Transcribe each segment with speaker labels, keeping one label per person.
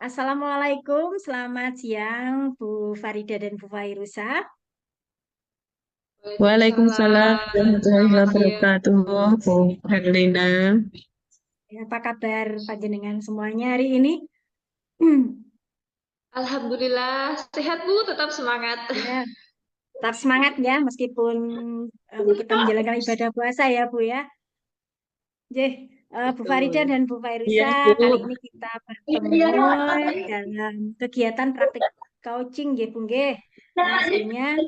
Speaker 1: Assalamualaikum, selamat siang Bu Farida dan Bu Fairusa.
Speaker 2: Waalaikumsalam
Speaker 3: Waalaikumsalam,
Speaker 2: warahmatullahi
Speaker 3: selamat siang.
Speaker 2: wabarakatuh, Bu Herlina.
Speaker 1: Apa kabar panjenengan semuanya hari ini?
Speaker 3: Alhamdulillah, sehat Bu, tetap semangat.
Speaker 1: Ya, tetap semangat ya meskipun kita menjalankan ibadah puasa ya Bu ya. Jeh, Bu Farida
Speaker 3: Betul.
Speaker 1: dan Bu
Speaker 2: Iya,
Speaker 1: Fairusa,
Speaker 2: Bu.
Speaker 1: kali ini kita bertemu dalam kegiatan praktik coaching ya Bu nggih. Nah, sebelumnya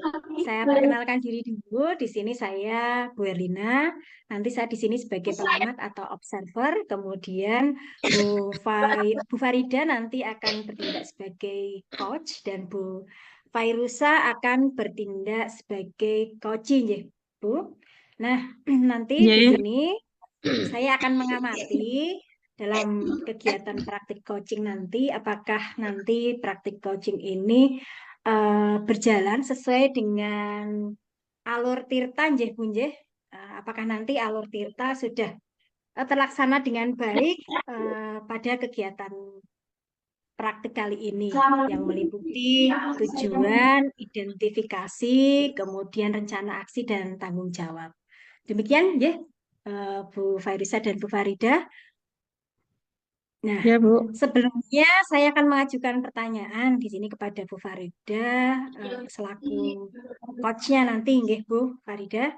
Speaker 1: saya perkenalkan diri dulu. Di sini saya Bu Erlina. Nanti saya di sini sebagai pengamat atau observer. Kemudian Bu Farida nanti akan bertindak sebagai coach dan Bu Fairusa akan bertindak sebagai coaching ya Bu. Nah, nanti di
Speaker 2: Iya,
Speaker 1: sini saya akan mengamati dalam kegiatan praktik coaching nanti, apakah nanti praktik coaching ini berjalan sesuai dengan alur tirta nggih Bu nggih? Apakah nanti alur tirta sudah terlaksana dengan baik pada kegiatan praktik kali ini yang meliputi tujuan, identifikasi, kemudian rencana aksi dan tanggung jawab. Demikian ya, Bu Fairisa dan Bu Farida. Nah,
Speaker 2: iya, Bu.
Speaker 1: sebelumnya saya akan mengajukan pertanyaan di sini kepada Bu Farida selaku coachnya nanti, nggih Bu Farida.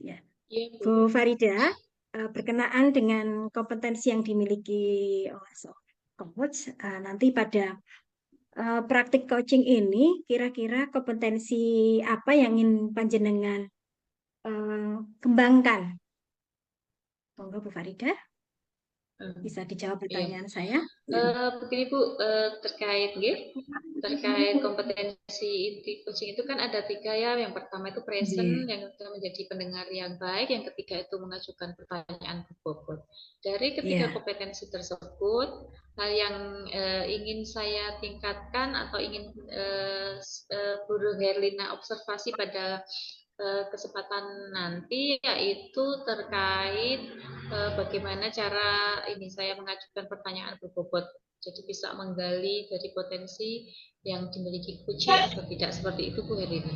Speaker 1: Ya,
Speaker 3: Iya
Speaker 1: Bu
Speaker 3: Bu.
Speaker 1: Farida, berkenaan dengan kompetensi yang dimiliki oleh seorang coach, nanti pada praktik coaching ini, kira-kira kompetensi apa yang ingin panjenengan kembangkan? Monggo Bu Farida, bisa dijawab
Speaker 3: Iya.
Speaker 1: pertanyaan saya.
Speaker 3: Begini Bu, terkait gitu, terkait kompetensi inti coaching itu kan ada tiga ya. Yang pertama itu present,
Speaker 1: Nggih.
Speaker 3: yang kedua menjadi pendengar yang baik, yang ketiga itu mengajukan pertanyaan berbobot. Dari ketiga
Speaker 1: Iya.
Speaker 3: kompetensi tersebut, hal yang ingin saya tingkatkan atau ingin Bu Herlina observasi pada kesempatan nanti yaitu terkait bagaimana cara ini saya mengajukan pertanyaan berbobot. Jadi bisa menggali dari potensi yang dimiliki kucing atau tidak seperti itu Bu Herlina.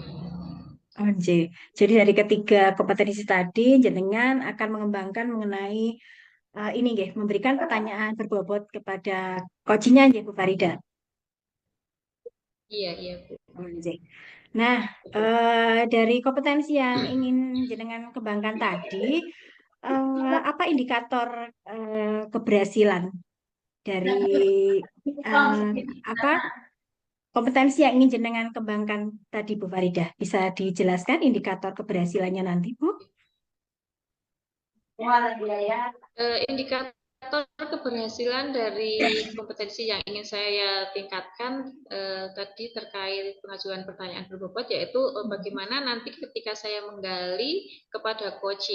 Speaker 1: Oke. Jadi dari ketiga kompetensi tadi, jenengan akan mengembangkan mengenai ini nggih, memberikan pertanyaan berbobot kepada coachingnya nggih Bu Farida.
Speaker 3: Iya, iya Bu.
Speaker 1: Oke. Nah,
Speaker 3: Betul.
Speaker 1: dari kompetensi yang ingin jenengan kembangkan tadi, apa indikator keberhasilan dari eh, apa kompetensi yang ingin jenengan kembangkan tadi Bu Farida? Bisa dijelaskan indikator keberhasilannya nanti Bu?
Speaker 3: Indikator keberhasilan dari kompetensi yang ingin saya tingkatkan tadi terkait pengajuan pertanyaan berbobot yaitu bagaimana nanti ketika saya menggali kepada coach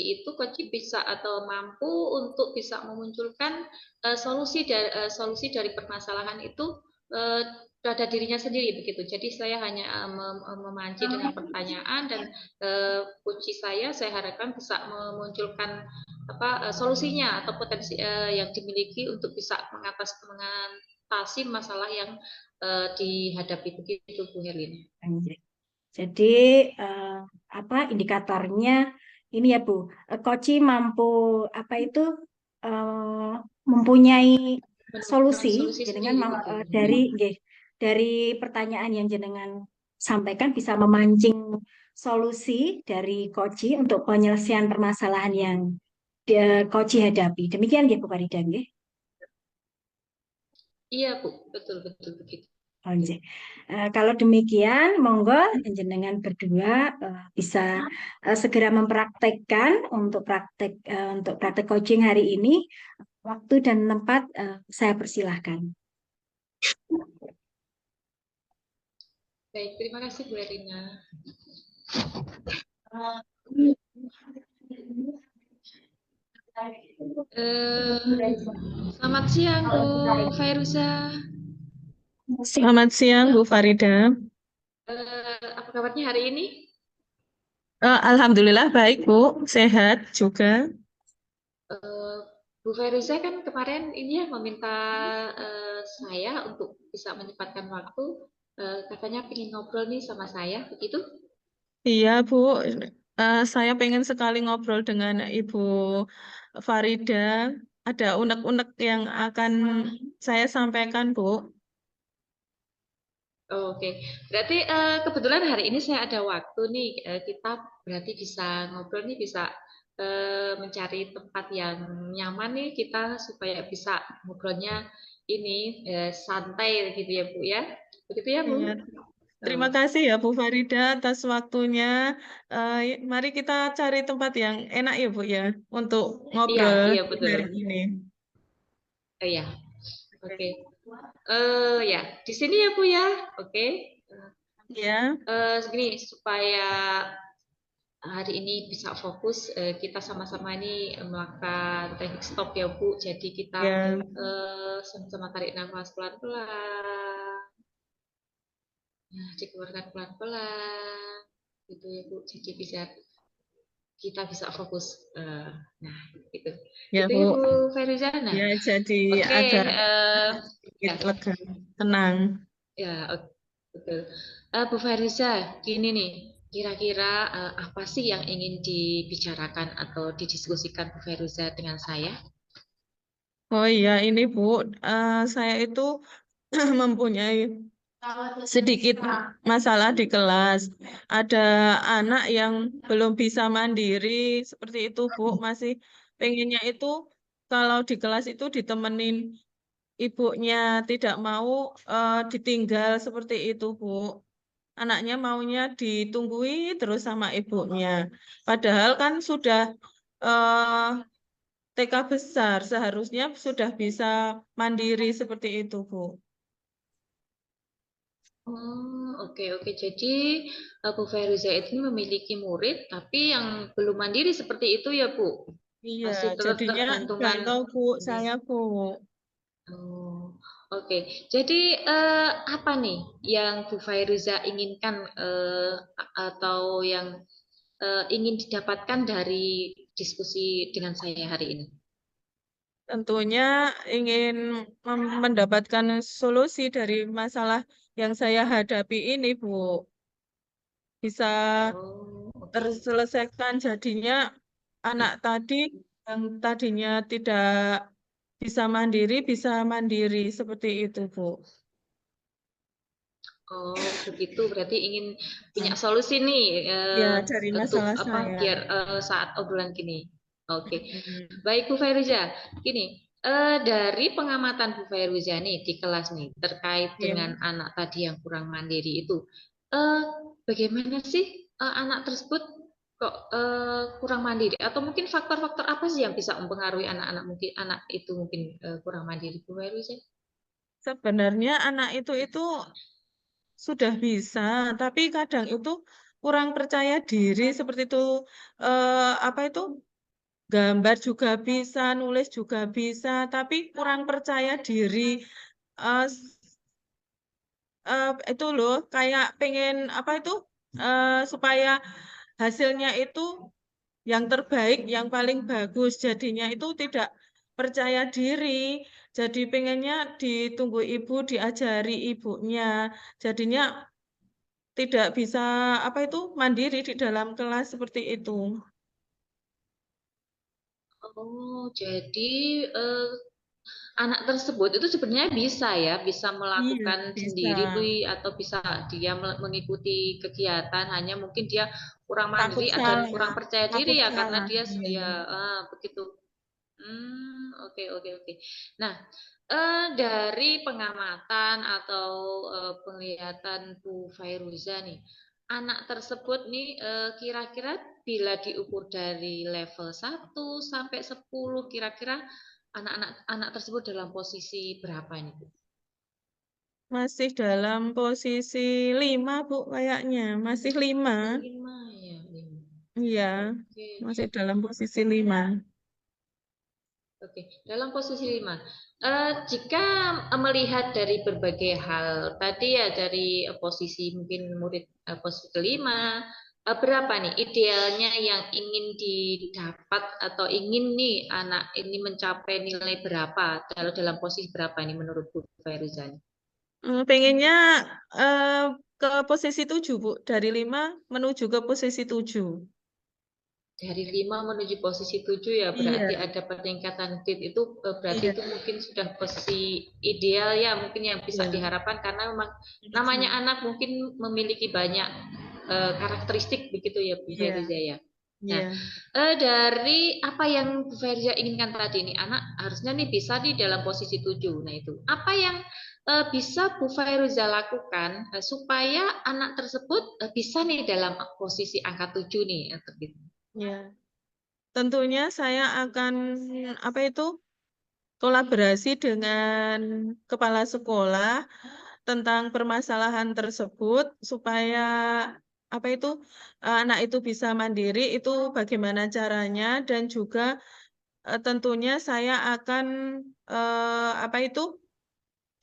Speaker 3: bisa atau mampu untuk bisa memunculkan solusi dari permasalahan itu uh, pada dirinya sendiri begitu. Jadi saya hanya memancing dengan pertanyaan dan kunci saya harapkan bisa memunculkan solusinya atau potensi yang dimiliki untuk bisa mengatasi masalah yang dihadapi begitu Bu Herlina.
Speaker 1: Anjay. Jadi eh, apa indikatornya ini ya Bu, Koci mampu apa itu eh, mempunyai
Speaker 3: Menemukan
Speaker 1: solusi
Speaker 3: solusi
Speaker 1: jenengan
Speaker 3: sendiri betul.
Speaker 1: dari nggih, dari pertanyaan yang jenengan sampaikan bisa memancing solusi dari Koci untuk penyelesaian permasalahan yang Koci hadapi. Demikian ya Bu Farida nggih.
Speaker 3: Iya Bu, betul betul begitu.
Speaker 1: Oke. Kalau demikian, monggo jenengan berdua bisa segera mempraktekkan untuk praktek coaching hari ini. Waktu dan tempat saya persilahkan.
Speaker 3: Baik, terima kasih Bu Herlina. Selamat siang Bu Fairuza.
Speaker 2: Selamat siang, Bu Farida.
Speaker 3: Apa kabarnya hari ini?
Speaker 2: Alhamdulillah baik, Bu. Sehat juga.
Speaker 3: Bu Feruza kan kemarin ini ya meminta saya untuk bisa menyempatkan waktu, katanya pengen ngobrol nih sama saya, begitu?
Speaker 2: Iya, Bu. Saya pengen sekali ngobrol dengan Ibu Farida. Ada unek-unek yang akan saya sampaikan, Bu.
Speaker 3: Oke, berarti kebetulan hari ini saya ada waktu nih, kita berarti bisa ngobrol nih, bisa mencari tempat yang nyaman nih kita supaya bisa ngobrolnya ini santai gitu ya Bu ya, begitu ya Bu?
Speaker 2: Iya.
Speaker 3: Oh,
Speaker 2: Terima kasih ya Bu Farida atas waktunya. Mari kita cari tempat yang enak ya Bu ya untuk
Speaker 3: iya
Speaker 2: ngobrol
Speaker 3: iya betul,
Speaker 2: hari ini.
Speaker 3: iya, oke.
Speaker 2: Oke.
Speaker 3: Ya di sini ya Bu ya, oke.
Speaker 2: Ya,
Speaker 3: Segini supaya hari ini bisa fokus, kita sama-sama ini melakukan teknik stop ya Bu. Jadi kita
Speaker 2: ya,
Speaker 3: sama-sama tarik nafas pelan-pelan, nah, dikeluarkan pelan-pelan, gitu ya Bu. Jadi kita bisa fokus. Nah, gitu.
Speaker 2: ya
Speaker 3: Gitu
Speaker 2: Bu.
Speaker 3: ya Bu Feruza. Nah,
Speaker 2: Ya, jadi
Speaker 3: oke,
Speaker 2: agak sedikit
Speaker 3: ya,
Speaker 2: lega, tenang.
Speaker 3: ya, betul. Bu Feruza, gini nih. Kira-kira apa sih yang ingin dibicarakan atau didiskusikan Bu Feruza dengan saya?
Speaker 2: Oh iya, ini Bu, saya itu mempunyai sedikit masalah di kelas. Ada anak yang belum bisa mandiri, seperti itu Bu. Masih pengennya itu kalau di kelas itu ditemenin ibunya, tidak mau ditinggal seperti itu Bu. Anaknya maunya ditungguin terus sama ibunya. Padahal kan sudah eh, TK besar, seharusnya sudah bisa mandiri seperti itu, Bu.
Speaker 3: Oh, oke, oke. Jadi Bu Feruza itu memiliki murid, tapi yang belum mandiri seperti itu ya Bu?
Speaker 2: Iya,
Speaker 3: Masih tetap
Speaker 2: jadinya
Speaker 3: tergantungan
Speaker 2: galau, Bu,
Speaker 3: ini.
Speaker 2: saya, Bu.
Speaker 3: Oh, oke. Jadi apa nih yang Bu Fairuza inginkan atau yang ingin didapatkan dari diskusi dengan saya hari ini?
Speaker 2: Tentunya ingin mendapatkan solusi dari masalah yang saya hadapi ini, Bu. Bisa
Speaker 3: Oh, oke.
Speaker 2: terselesaikan jadinya anak tadi yang tadinya tidak bisa mandiri seperti itu, Bu.
Speaker 3: Oh, begitu. Berarti ingin punya solusi nih
Speaker 2: Ya, dari
Speaker 3: untuk
Speaker 2: masalah
Speaker 3: apa?
Speaker 2: saya.
Speaker 3: Biar saat obrolan gini. Oke.
Speaker 2: Mm.
Speaker 3: Baik Bu Fairuza, gini, dari pengamatan Bu Fairuza nih di kelas nih terkait
Speaker 2: Ya.
Speaker 3: dengan anak tadi yang kurang mandiri itu, eh, bagaimana sih anak tersebut kok kurang mandiri? Atau mungkin faktor-faktor apa sih yang bisa mempengaruhi anak-anak mungkin anak itu mungkin kurang mandiri Bu Fairuza?
Speaker 2: Sebenarnya anak itu sudah bisa, tapi kadang itu kurang percaya diri seperti itu. Apa itu? Gambar juga bisa, nulis juga bisa, tapi kurang percaya diri. Eh, itu loh, kayak pengen apa itu? Supaya hasilnya itu yang terbaik, yang paling bagus. Jadinya itu tidak percaya diri. Jadi pengennya ditunggu ibu, diajari ibunya. Jadinya tidak bisa apa itu mandiri di dalam kelas seperti itu.
Speaker 3: Oh, jadi eh, anak tersebut itu sebenarnya bisa ya, bisa
Speaker 2: Iya,
Speaker 3: melakukan
Speaker 2: bisa.
Speaker 3: sendiri atau bisa dia mengikuti kegiatan, hanya mungkin dia kurang
Speaker 2: Takut
Speaker 3: mandiri dan
Speaker 2: salah,
Speaker 3: kurang percaya diri
Speaker 2: takut
Speaker 3: ya karena
Speaker 2: salah.
Speaker 3: dia
Speaker 2: Iya.
Speaker 3: ya begitu. Oke, oke, oke. Nah, dari pengamatan atau penglihatan Bu Fairuza nih, anak tersebut nih kira-kira bila diukur dari level 1 sampai 10, kira-kira anak-anak anak tersebut dalam posisi berapa ini, Bu?
Speaker 2: Masih dalam posisi 5, Bu, kayaknya. Masih 5.
Speaker 3: 5 ya, 5.
Speaker 2: Iya,
Speaker 3: Oke.
Speaker 2: masih dalam posisi 5.
Speaker 3: Oke, dalam posisi 5. Jika melihat dari berbagai hal tadi ya dari posisi mungkin murid posisi kelima, berapa nih idealnya yang ingin didapat atau ingin nih anak ini mencapai nilai berapa, dalam posisi berapa nih menurut Bu Fairuzan?
Speaker 2: Pengennya eh, ke posisi 7, Bu. Dari 5 menuju ke posisi 7.
Speaker 3: Dari 5 menuju posisi 7 ya, berarti
Speaker 2: Iya,
Speaker 3: ada peningkatan grade itu, berarti
Speaker 2: iya,
Speaker 3: itu mungkin sudah posisi ideal ya, mungkin yang bisa
Speaker 2: iya.
Speaker 3: diharapkan karena memang namanya
Speaker 2: Tujuh.
Speaker 3: anak mungkin memiliki banyak karakteristik begitu ya Bu
Speaker 2: Iya,
Speaker 3: Feriza ya. Nah,
Speaker 2: iya.
Speaker 3: dari apa yang Bu Feriza inginkan tadi nih, anak harusnya nih bisa di dalam posisi 7. Nah itu, apa yang bisa Bu Fairuza lakukan supaya anak tersebut bisa nih dalam posisi angka 7 nih, gitu.
Speaker 2: Iya. Tentunya saya akan apa itu kolaborasi dengan kepala sekolah tentang permasalahan tersebut supaya apa itu anak itu bisa mandiri itu bagaimana caranya dan juga tentunya saya akan apa itu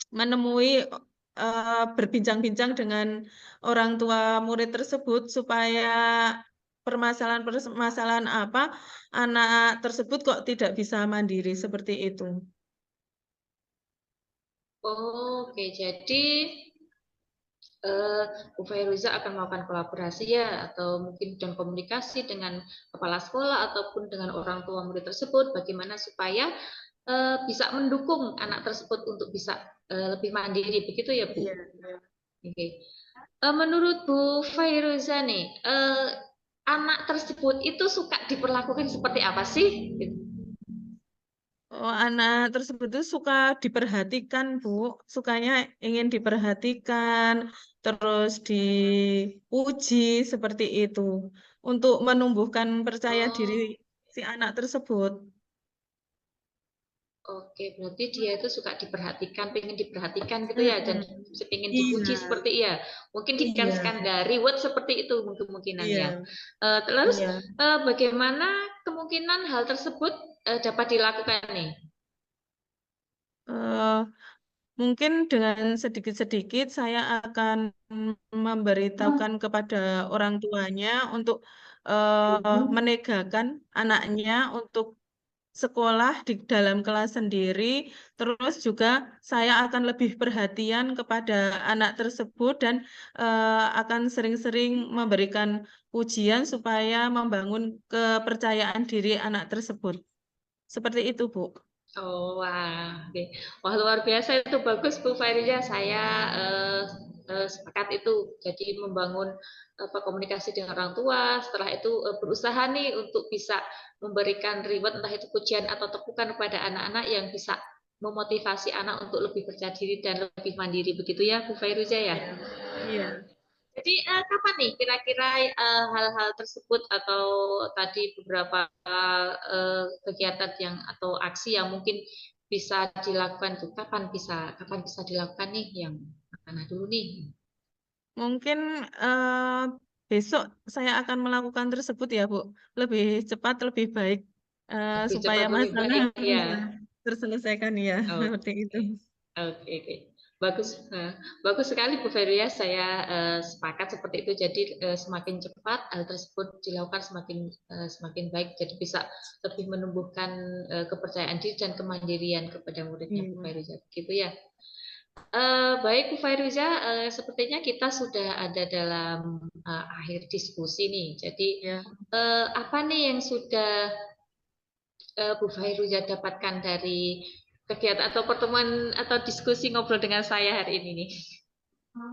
Speaker 2: menemui berbincang-bincang dengan orang tua murid tersebut supaya permasalahan-permasalahan apa anak tersebut kok tidak bisa mandiri seperti itu.
Speaker 3: Oke, jadi eh, Bu Fairuza akan melakukan kolaborasi ya, atau mungkin dan komunikasi dengan kepala sekolah ataupun dengan orang tua murid tersebut, bagaimana supaya bisa mendukung anak tersebut untuk bisa lebih mandiri, begitu ya Bu?
Speaker 2: Iya.
Speaker 3: Oke. Menurut Bu Fairuza nih, anak tersebut itu suka diperlakukan seperti apa sih?
Speaker 2: Oh, anak tersebut itu suka diperhatikan, Bu. Sukanya ingin diperhatikan, terus dipuji seperti itu. Untuk menumbuhkan percaya diri
Speaker 3: Oh,
Speaker 2: si anak tersebut.
Speaker 3: oke, berarti dia itu suka diperhatikan, pengen diperhatikan gitu ya, dan
Speaker 2: Mm-mm.
Speaker 3: pengen dipuji
Speaker 2: Iya,
Speaker 3: seperti iya. Mungkin
Speaker 2: iya,
Speaker 3: dikasihkan dari reward seperti itu kemungkinan ya.
Speaker 2: iya,
Speaker 3: Terus
Speaker 2: iya.
Speaker 3: bagaimana kemungkinan hal tersebut dapat dilakukan nih?
Speaker 2: Eh, Mungkin dengan sedikit-sedikit saya akan memberitahukan kepada orang tuanya untuk menegakan anaknya untuk sekolah di dalam kelas sendiri. Terus juga saya akan lebih perhatian kepada anak tersebut dan akan sering-sering memberikan pujian supaya membangun kepercayaan diri anak tersebut. Seperti itu, Bu.
Speaker 3: Oh, wah, oke. Wah, luar biasa itu, bagus Bu Fairia. Saya sepakat itu. Jadi membangun komunikasi dengan orang tua. Setelah itu berusaha nih untuk bisa memberikan reward, entah itu pujian atau tepukan kepada anak-anak yang bisa memotivasi anak untuk lebih percaya diri dan lebih mandiri. Begitu ya, Bu Fairuza ya.
Speaker 2: Iya. Iya.
Speaker 3: Jadi kapan nih kira-kira hal-hal tersebut atau tadi beberapa kegiatan yang atau aksi yang mungkin bisa dilakukan tuh, kapan bisa dilakukan nih, yang mana dulu nih?
Speaker 2: Mungkin besok saya akan melakukan tersebut ya, Bu. Lebih cepat, lebih baik
Speaker 3: Lebih
Speaker 2: supaya
Speaker 3: cepat lebih
Speaker 2: masalah
Speaker 3: baik ya.
Speaker 2: bisa terselesaikan ya, seperti itu.
Speaker 3: Oke. Oke, oke. Bagus, bagus sekali Bu Feria. Saya sepakat seperti itu. Jadi semakin cepat hal tersebut dilakukan, semakin baik. Jadi bisa lebih menumbuhkan kepercayaan diri dan kemandirian kepada muridnya Bu
Speaker 2: Iya.
Speaker 3: Fairuza. Gitu ya. Baik Bu Fairuza, sepertinya kita sudah ada dalam akhir diskusi nih. Jadi
Speaker 2: Ya.
Speaker 3: apa nih yang sudah Bu Fairuza dapatkan dari kegiatan atau pertemuan atau diskusi ngobrol dengan saya hari ini nih?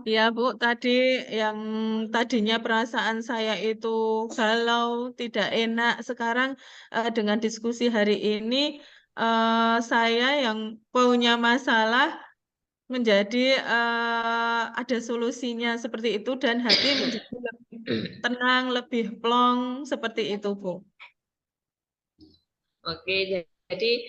Speaker 2: Ya, Bu, tadi yang tadinya perasaan saya itu galau, tidak enak. Sekarang dengan diskusi hari ini, saya yang punya masalah menjadi ada solusinya seperti itu dan hati menjadi lebih tenang, lebih plong seperti itu, Bu.
Speaker 3: Oke, jadi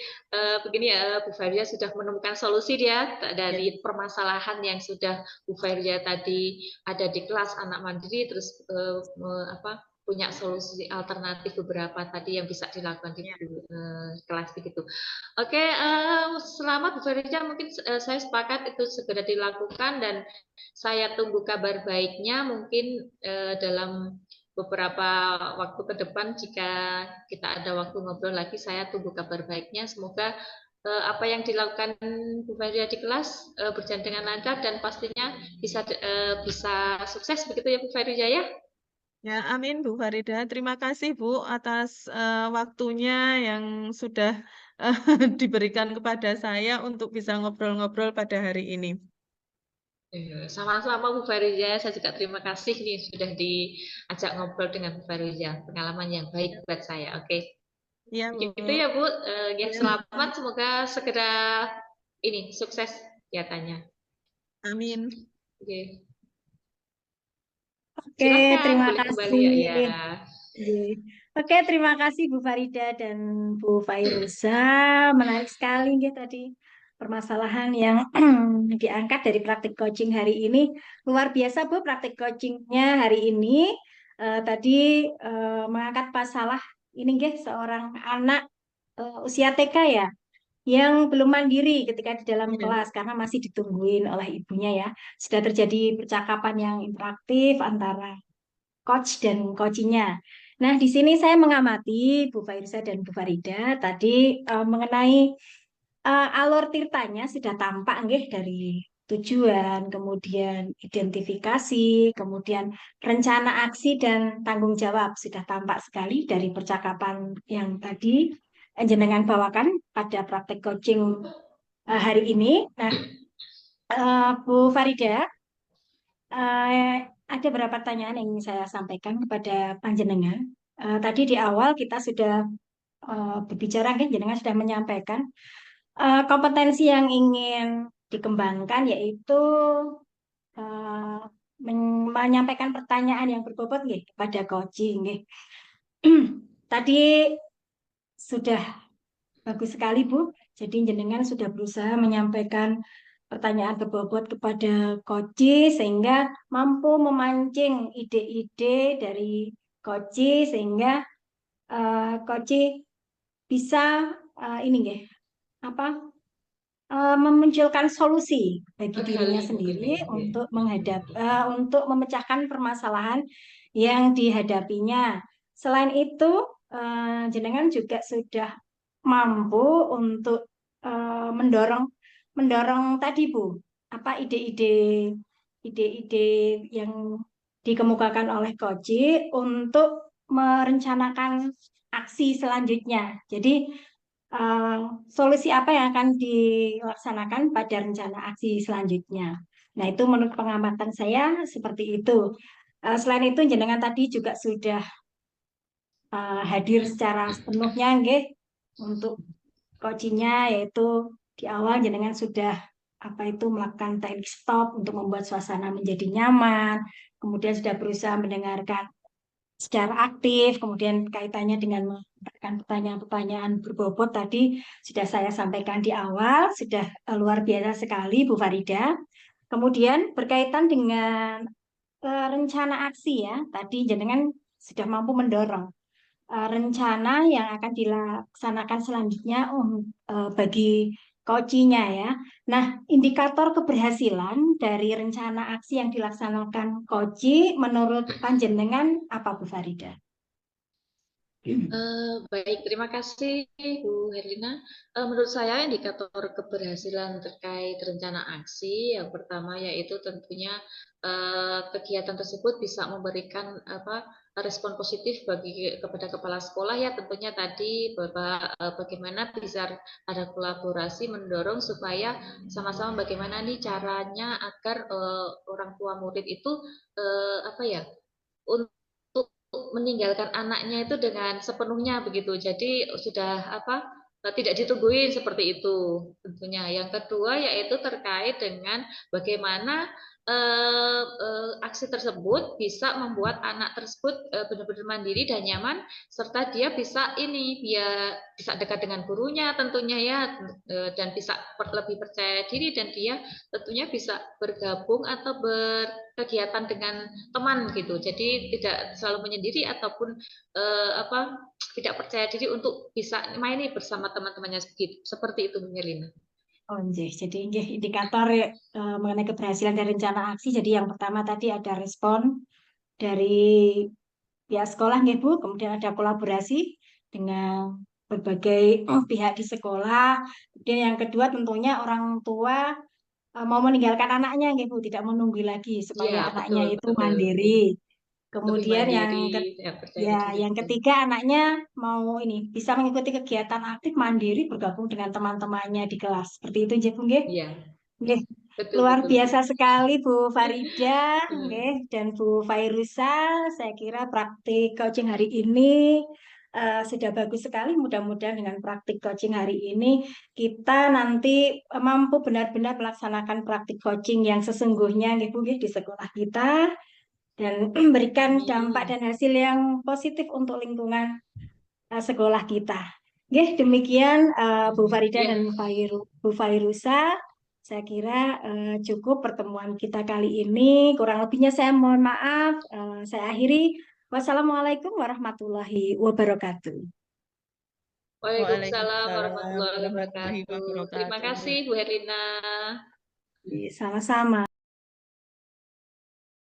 Speaker 3: begini ya, Bu Fairia sudah menemukan solusi dia
Speaker 2: Ya,
Speaker 3: dari permasalahan yang sudah Bu Fairia tadi ada di kelas anak mandiri, terus punya solusi alternatif beberapa tadi yang bisa dilakukan di
Speaker 2: ya,
Speaker 3: kelas begitu. Oke, selamat Bu Fairia, mungkin saya sepakat itu segera dilakukan dan saya tunggu kabar baiknya mungkin dalam beberapa waktu ke depan jika kita ada waktu ngobrol lagi, saya tunggu kabar baiknya. Semoga apa yang dilakukan Bu Farida di kelas berjalan dengan lancar dan pastinya bisa sukses begitu ya Bu Farida ya.
Speaker 2: Ya, amin Bu Farida. Terima kasih Bu atas waktunya yang sudah diberikan kepada saya untuk bisa ngobrol-ngobrol pada hari ini.
Speaker 3: Sama-sama Bu Farida, saya juga terima kasih nih sudah diajak ngobrol dengan Bu Farida. Pengalaman yang baik buat saya. Oke.
Speaker 2: Ya, Bu.
Speaker 3: Gitu ya Bu. Ya,
Speaker 2: Ya,
Speaker 3: selamat, semoga segera ini sukses kegiatannya.
Speaker 2: amin.
Speaker 3: Oke.
Speaker 1: Oke,
Speaker 3: Silakan
Speaker 1: terima
Speaker 3: boleh kembali
Speaker 1: kasih.
Speaker 3: ya.
Speaker 1: Iya. Oke, terima kasih Bu Farida dan Bu Fairuza. Menarik sekali ya tadi permasalahan yang diangkat dari praktik coaching hari ini. Luar biasa Bu praktik coachingnya hari ini. Tadi mengangkat masalah ini nggih, seorang anak usia TK ya yang belum mandiri ketika di dalam
Speaker 2: Ya.
Speaker 1: kelas karena masih ditungguin oleh ibunya ya. Sudah terjadi percakapan yang interaktif antara coach dan coachingnya. Nah, di sini saya mengamati Bu Fairza dan Bu Farida tadi mengenai alur tirtanya sudah tampak nggih dari tujuan, kemudian identifikasi, kemudian rencana aksi dan tanggung jawab sudah tampak sekali dari percakapan yang tadi jenengan bawakan pada praktek coaching hari ini. Nah, Bu Farida, ada beberapa pertanyaan yang ingin saya sampaikan kepada panjenengan. Tadi di awal kita sudah berbicara, kan, jenengan sudah menyampaikan kompetensi yang ingin dikembangkan yaitu eh, menyampaikan pertanyaan yang berbobot nggih kepada coaching nggih. Tadi sudah bagus sekali Bu. Jadi jenengan sudah berusaha menyampaikan pertanyaan berbobot kepada coach sehingga mampu memancing ide-ide dari coach sehingga coach bisa ini nggih apa memunculkan solusi bagi dirinya
Speaker 3: Gali mungkin
Speaker 1: sendiri
Speaker 3: ya.
Speaker 1: untuk untuk memecahkan permasalahan yang dihadapinya. Selain itu, jenengan juga sudah mampu untuk mendorong mendorong tadi Bu, apa ide-ide yang dikemukakan oleh Koji untuk merencanakan aksi selanjutnya. Jadi eh, solusi apa yang akan dilaksanakan pada rencana aksi selanjutnya. Nah, itu menurut pengamatan saya seperti itu. Selain itu, jenengan tadi juga sudah hadir secara sepenuhnya, nggih, untuk coachingnya, yaitu di awal jenengan sudah apa itu melakukan teknik stop untuk membuat suasana menjadi nyaman, kemudian sudah berusaha mendengarkan secara aktif, kemudian kaitannya dengan memberikan pertanyaan-pertanyaan berbobot tadi sudah saya sampaikan di awal, sudah luar biasa sekali Bu Farida. Kemudian berkaitan dengan rencana aksi ya, tadi jenengan sudah mampu mendorong rencana yang akan dilaksanakan selanjutnya bagi coachingnya ya. Nah, indikator keberhasilan dari rencana aksi yang dilaksanakan coaching menurut panjenengan apa Bu Farida?
Speaker 3: Baik, terima kasih Bu Herlina. Menurut saya indikator keberhasilan terkait rencana aksi yang pertama yaitu tentunya kegiatan tersebut bisa memberikan apa respon positif kepada kepala sekolah ya tentunya tadi Bapak bagaimana bisa ada kolaborasi mendorong supaya sama-sama bagaimana nih caranya agar orang tua murid itu apa ya untuk meninggalkan anaknya itu dengan sepenuhnya begitu. Jadi sudah apa tidak ditungguin seperti itu tentunya. Yang kedua yaitu terkait dengan bagaimana aksi tersebut bisa membuat anak tersebut benar-benar mandiri dan nyaman serta dia bisa ini dia bisa dekat dengan gurunya tentunya ya dan bisa lebih percaya diri dan dia tentunya bisa bergabung atau berkegiatan dengan teman gitu. Jadi tidak selalu menyendiri ataupun apa tidak percaya diri untuk bisa main bersama teman-temannya seperti itu Melina.
Speaker 1: Oh, nggih. Jadi nggih, indikator mengenai keberhasilan dari rencana aksi. Jadi yang pertama tadi ada respon dari pihak sekolah nggih Bu, kemudian ada kolaborasi dengan berbagai pihak di sekolah. Kemudian yang kedua tentunya orang tua mau meninggalkan anaknya nggih Bu, tidak menunggu lagi
Speaker 3: Iya,
Speaker 1: supaya anaknya
Speaker 3: betul,
Speaker 1: itu
Speaker 3: betul.
Speaker 1: mandiri.
Speaker 3: Lebih
Speaker 1: Kemudian
Speaker 3: mandiri, ya percaya diri.
Speaker 1: yang
Speaker 3: Betul.
Speaker 1: ketiga anaknya mau ini bisa mengikuti kegiatan aktif mandiri bergabung dengan teman-temannya di kelas. Seperti itu nggih Bu nggih.
Speaker 3: Iya,
Speaker 1: Nggih.
Speaker 3: betul,
Speaker 1: Luar
Speaker 3: betul, Bu.
Speaker 1: biasa sekali Bu Farida
Speaker 3: Hmm.
Speaker 1: nggih, dan Bu Fairusa. Saya kira praktik coaching hari ini sudah bagus sekali. Mudah-mudahan dengan praktik coaching hari ini kita nanti mampu benar-benar melaksanakan praktik coaching yang sesungguhnya nggih Bu nggih, di sekolah kita dan memberikan dampak
Speaker 3: Amin.
Speaker 1: dan hasil yang positif untuk lingkungan sekolah kita. Nggih, demikian Bu
Speaker 3: Amin.
Speaker 1: Farida
Speaker 3: Ya,
Speaker 1: dan Bu Fairusa. Saya kira cukup pertemuan kita kali ini. Kurang lebihnya saya mohon maaf. Saya akhiri. Wassalamualaikum warahmatullahi wabarakatuh.
Speaker 3: Waalaikumsalam
Speaker 2: Waalaikumsalam
Speaker 3: warahmatullahi
Speaker 2: warahmatullahi
Speaker 3: wabarakatuh. Terima
Speaker 2: wabarakatuh.
Speaker 3: kasih, Bu Herlina.
Speaker 1: Sama-sama.